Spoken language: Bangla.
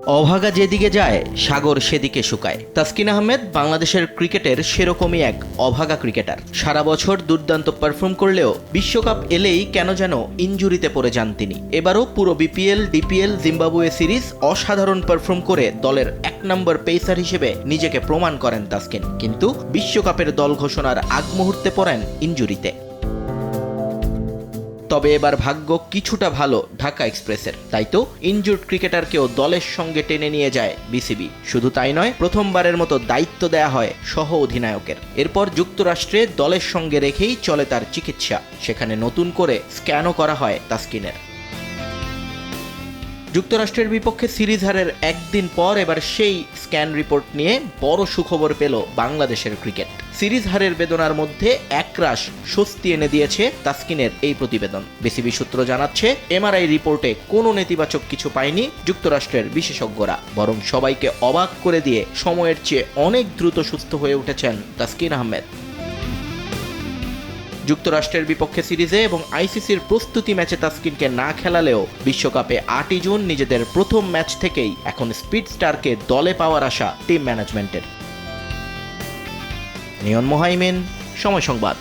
অভাগা যেদিকে যায় সাগর সেদিকে শুকায়। তাসকিন আহমেদ বাংলাদেশের ক্রিকেটের সেরকমই এক অভাগা ক্রিকেটার। সারা বছর দুর্দান্ত পারফর্ম করলেও বিশ্বকাপ এলেই কেন যেন ইনজুরিতে পড়ে যান তিনি। এবারও পুরো বিপিএল, ডিপিএল, জিম্বাবুয়ে সিরিজ অসাধারণ পারফর্ম করে দলের 1 নম্বর পেসার হিসেবে নিজেকে প্রমাণ করেন তাসকিন, কিন্তু বিশ্বকাপের দল ঘোষণার আগ মুহূর্তে পড়েন ইনজুরিতে। তবে এবার ভাগ্য কিছুটা ভালো ঢাকা এক্সপ্রেসের, তাই তো ইনজুর্ড ক্রিকেটারকেও দলের সঙ্গে টেনে নিয়ে যায় বিসিবি। শুধু তাই নয়, প্রথমবারের মতো দায়িত্ব দেয়া হয় সহ অধিনায়কের। এরপর যুক্তরাষ্ট্রে দলের সঙ্গে রেখেই চলে তার চিকিৎসা। সেখানে নতুন করে স্ক্যানও করা হয় তাসকিনের। যুক্তরাষ্ট্রের বিপক্ষে সিরিজ হারের একদিন পর এবার সেই স্ক্যান রিপোর্ট নিয়ে বড় সুখবর পেল বাংলাদেশের ক্রিকেট। সিরিজ হারের বেদনার মধ্যে একরাশ স্বস্তি এনে দিয়েছে তাসকিনের এই প্রতিবেদন। বিসিবি সূত্র জানাচ্ছে, এমআরআই রিপোর্টে কোনো নেতিবাচক কিছু পায়নি যুক্তরাষ্ট্রের বিশেষজ্ঞরা, বরং সবাইকে অবাক করে দিয়ে সময়ের চেয়ে অনেক দ্রুত সুস্থ হয়ে উঠেছেন তাসকিন আহমেদ। যুক্তরাষ্ট্রের বিপক্ষে সিরিজে এবং আইসিসির প্রস্তুতি ম্যাচে তাসকিনকে না খেলালেও বিশ্বকাপে 8ই জুন নিজেদের প্রথম ম্যাচ থেকেই এখন স্পিড স্টারকে দলে পাওয়ার আশা টিম ম্যানেজমেন্টের। নিয়ন মোহাইমিন, সময় সংবাদ।